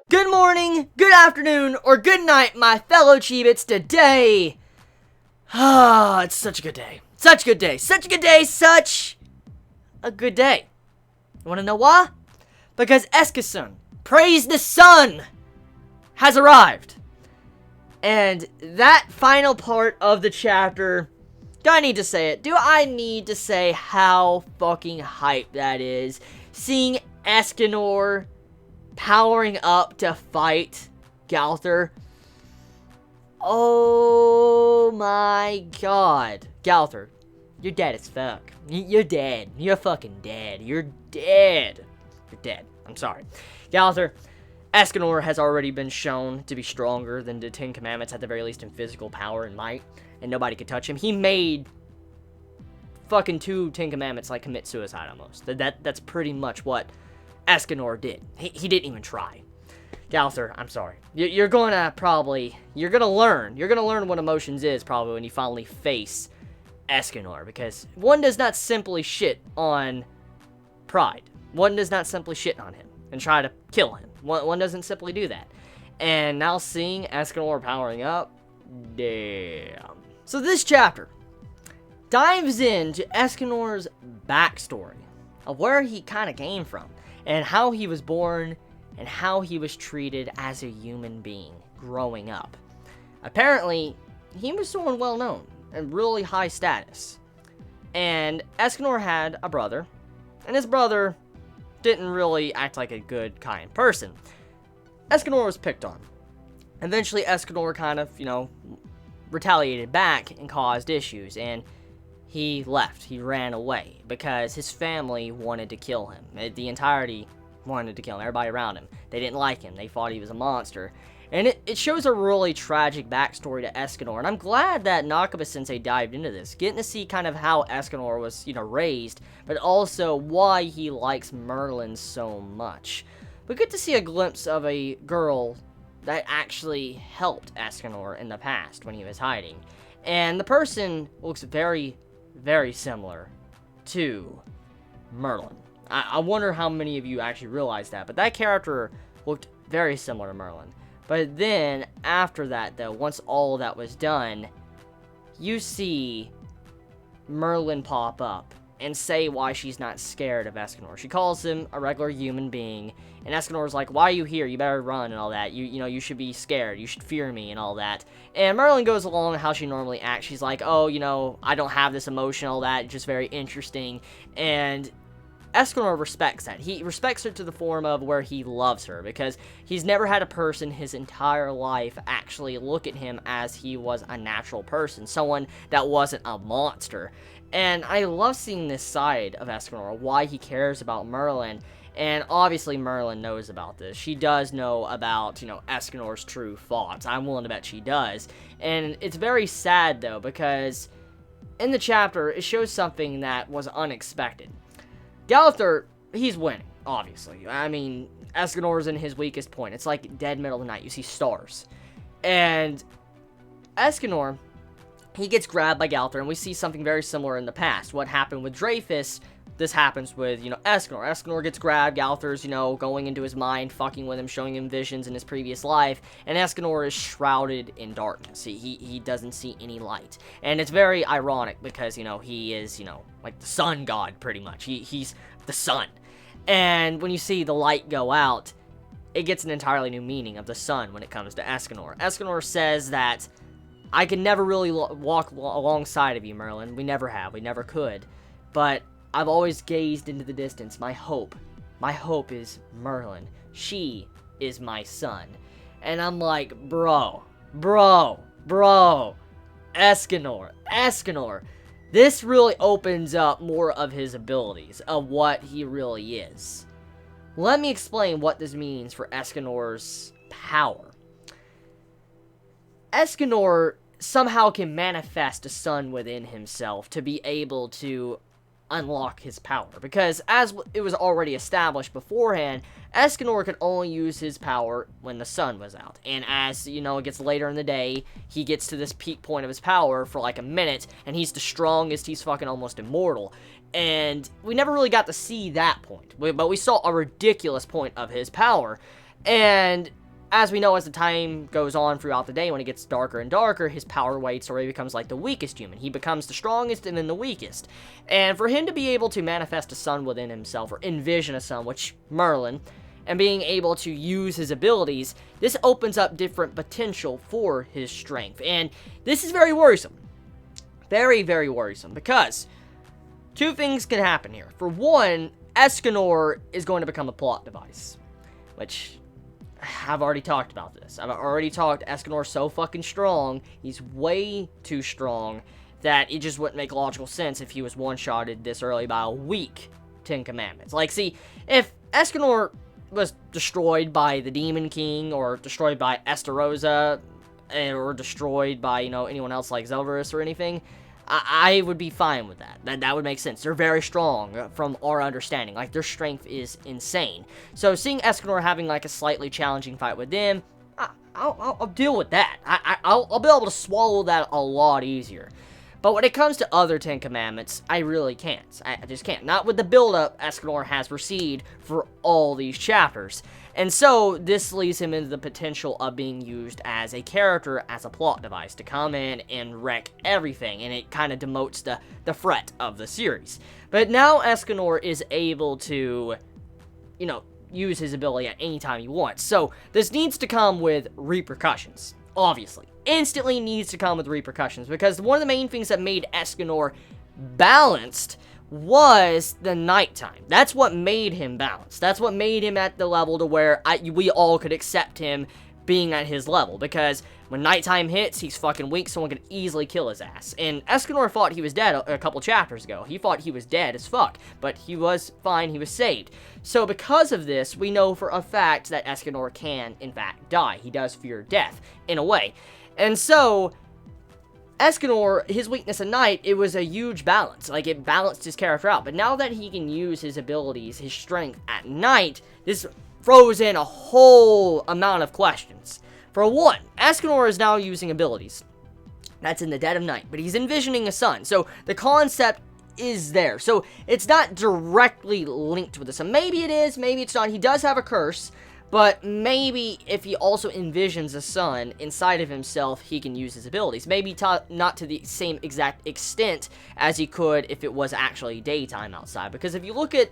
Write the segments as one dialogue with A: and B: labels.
A: Good morning, good afternoon, or good night, my fellow Chibits. Today, it's such a good day. Such a good day. Such a good day. Such a good day. You want to know why? Because Eskasun, praise the sun, has arrived. And that final part of the chapter, do I need to say it? Do I need to say how fucking hype that is? Seeing Escanor powering up to fight Galther. Oh my god. Galther, you're dead as fuck. You're dead. You're fucking dead. You're dead. You're dead. I'm sorry. Galther, Escanor has already been shown to be stronger than the Ten Commandments, at the very least in physical power and might, and nobody could touch him. He made fucking 2 Ten Commandments like commit suicide almost. That's pretty much what Escanor did. He didn't even try. Galther, I'm sorry. You're gonna learn what emotions is probably when you finally face Escanor, because one does not simply shit on pride. One does not simply shit on him and try to kill him. One doesn't simply do that. And now seeing Escanor powering up, damn. So this chapter dives into Escanor's backstory of where he kind of came from, and how he was born, and how he was treated as a human being growing up. Apparently, he was someone well known and really high status. And Escanor had a brother, and his brother didn't really act like a good, kind person. Escanor was picked on. Eventually, Escanor kind of, retaliated back and caused issues, and he left. He ran away because his family wanted to kill him. The entirety wanted to kill him. Everybody around him. They didn't like him. They thought he was a monster. And it shows a really tragic backstory to Escanor. And I'm glad that Nakaba-sensei dived into this. Getting to see kind of how Escanor was, raised, but also why he likes Merlin so much. We get to see a glimpse of a girl that actually helped Escanor in the past when he was hiding. And the person looks very, very similar to Merlin. I wonder how many of you actually realize that, but that character looked very similar to Merlin. But then, after that though, once all that was done, you see Merlin pop up and say why she's not scared of Escanor. She calls him a regular human being, and Escanor's like, why are you here? You better run and all that. You should be scared. You should fear me and all that. And Merlin goes along how she normally acts. She's like, oh, I don't have this emotion, all that. Just very interesting. And Escanor respects that. He respects her to the form of where he loves her, because he's never had a person his entire life actually look at him as he was a natural person, someone that wasn't a monster. And I love seeing this side of Escanor, why he cares about Merlin. And obviously Merlin knows about this. She does know about, Escanor's true thoughts. I'm willing to bet she does. And it's very sad, though, because in the chapter, it shows something that was unexpected. Galther, he's winning, obviously. I mean, Escanor's in his weakest point. It's like dead middle of the night. You see stars. And Escanor, he gets grabbed by Galther, and we see something very similar in the past. What happened with Dreyfus, this happens with, Escanor. Escanor gets grabbed, Galther's, going into his mind, fucking with him, showing him visions in his previous life, and Escanor is shrouded in darkness. He doesn't see any light. And it's very ironic, because, he is, like the sun god, pretty much. He's the sun. And when you see the light go out, it gets an entirely new meaning of the sun when it comes to Escanor. Escanor says that, I can never really walk alongside of you, Merlin. We never have. We never could. But I've always gazed into the distance. My hope is Merlin. She is my sun. And I'm like, bro. Escanor. This really opens up more of his abilities, of what he really is. Let me explain what this means for Escanor's power. Escanor somehow can manifest a sun within himself to be able to unlock his power. Because as it was already established beforehand, Escanor could only use his power when the sun was out. And as, you know, it gets later in the day, he gets to this peak point of his power for like a minute, and he's the strongest, he's fucking almost immortal. And we never really got to see that point, but we saw a ridiculous point of his power. And as we know, as the time goes on throughout the day, when it gets darker and darker, his power weight already becomes like the weakest human. He becomes the strongest and then the weakest. And for him to be able to manifest a sun within himself, or envision a sun, which Merlin, and being able to use his abilities, this opens up different potential for his strength. And this is very worrisome. Very, very worrisome, because two things can happen here. For one, Escanor is going to become a plot device, which I've already talked about this. I've already talked Escanor's so fucking strong. He's way too strong that it just wouldn't make logical sense if he was one-shotted this early by a weak Ten Commandments. Like, see, if Escanor was destroyed by the Demon King, or destroyed by Estarossa, or destroyed by, you know, anyone else like Zelvarus or anything, I would be fine with that. That would make sense. They're very strong from our understanding. Like, their strength is insane. So seeing Escanor having like a slightly challenging fight with them, I'll deal with that. I'll be able to swallow that a lot easier. But when it comes to other Ten Commandments, I really can't. I just can't. Not with the build-up Escanor has received for all these chapters. And so, this leaves him into the potential of being used as a character, as a plot device, to come in and wreck everything, and it kind of demotes the threat of the series. But now Escanor is able to, you know, use his ability at any time he wants. So, this needs to come with repercussions, obviously. Instantly needs to come with repercussions, because one of the main things that made Escanor balanced was the nighttime. That's what made him balanced. That's what made him at the level to where we all could accept him being at his level, because when nighttime hits, he's fucking weak, someone can easily kill his ass. And Escanor thought he was dead a couple chapters ago. He thought he was dead as fuck, but he was fine, he was saved. So because of this, we know for a fact that Escanor can, in fact, die. He does fear death, in a way. And so, Escanor, his weakness at night, it was a huge balance. Like, it balanced his character out. But now that he can use his abilities, his strength at night, this throws in a whole amount of questions. For one, Escanor is now using abilities. That's in the dead of night. But he's envisioning a sun. So, the concept is there. So, it's not directly linked with the sun. Maybe it is, maybe it's not. He does have a curse. But maybe if he also envisions a sun inside of himself, he can use his abilities. Maybe not to the same exact extent as he could if it was actually daytime outside. Because if you look at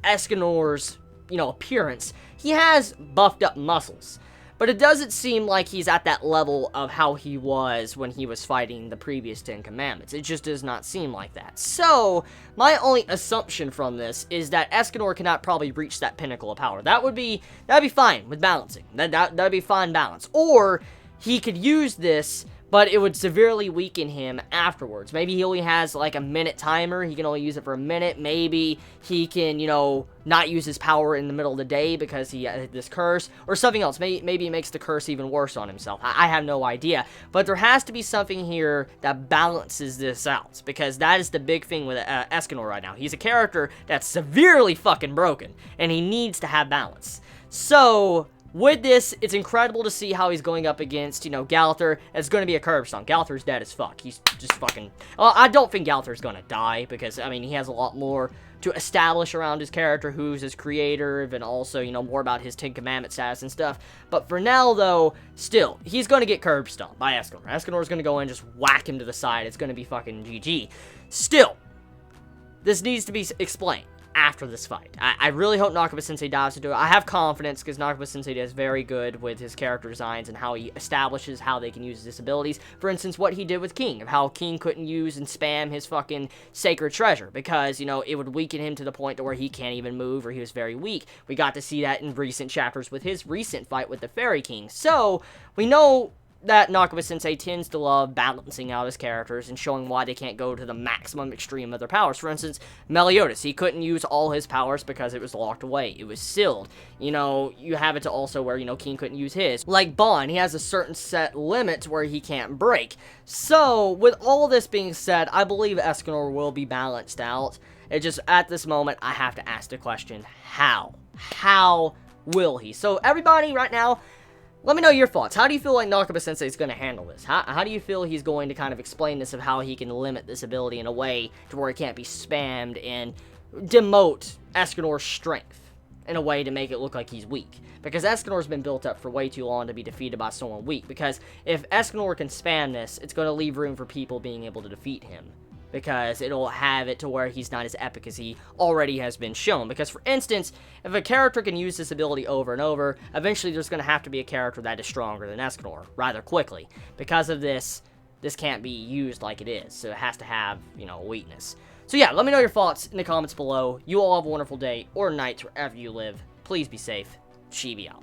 A: Escanor's, you know, appearance, he has buffed up muscles. But it doesn't seem like he's at that level of how he was when he was fighting the previous Ten Commandments. It just does not seem like that. So, my only assumption from this is that Escanor cannot probably reach that pinnacle of power. That'd be fine with balancing. That'd be fine balance. Or, he could use this, but it would severely weaken him afterwards. Maybe he only has like a minute timer, he can only use it for a minute. Maybe he can, you know, not use his power in the middle of the day because he had this curse, or something else. Maybe it makes the curse even worse on himself. I have no idea. But there has to be something here that balances this out, because that is the big thing with Escanor right now. He's a character that's severely fucking broken, and he needs to have balance. So, with this, it's incredible to see how he's going up against, you know, Gallther. It's going to be a curb stomp. Gallther's dead as fuck. He's just fucking... Well, I don't think Gallther's going to die, because, I mean, he has a lot more to establish around his character, who's his creator, and also, you know, more about his Ten Commandment status and stuff. But for now, though, still, he's going to get curb stomped by Escanor. Escanor's going to go in and just whack him to the side. It's going to be fucking GG. Still, this needs to be explained after this fight. I really hope Nakaba-sensei dives into it. I have confidence, because Nakaba-sensei is very good with his character designs and how he establishes how they can use his abilities. For instance, what he did with King, of how King couldn't use and spam his fucking sacred treasure, because, you know, it would weaken him to the point to where he can't even move, or he was very weak. We got to see that in recent chapters with his recent fight with the Fairy King. So, we know that Nakaba-sensei tends to love balancing out his characters and showing why they can't go to the maximum extreme of their powers. For instance, Meliodas, he couldn't use all his powers because it was locked away. It was sealed. You know, you have it to also where, you know, King couldn't use his. Like Bon, he has a certain set limit where he can't break. So, with all this being said, I believe Escanor will be balanced out. It just, at this moment, I have to ask the question, how? How will he? So, everybody, right now, let me know your thoughts. How do you feel like Nakaba-sensei is going to handle this? How do you feel he's going to kind of explain this of how he can limit this ability in a way to where it can't be spammed and demote Escanor's strength in a way to make it look like he's weak? Because Escanor's been built up for way too long to be defeated by someone weak. Because if Escanor can spam this, it's going to leave room for people being able to defeat him. Because it'll have it to where he's not as epic as he already has been shown. Because, for instance, if a character can use this ability over and over, eventually there's going to have to be a character that is stronger than Escanor rather quickly. Because of this, this can't be used like it is. So it has to have, you know, a weakness. So yeah, let me know your thoughts in the comments below. You all have a wonderful day or night wherever you live. Please be safe. Chibi out.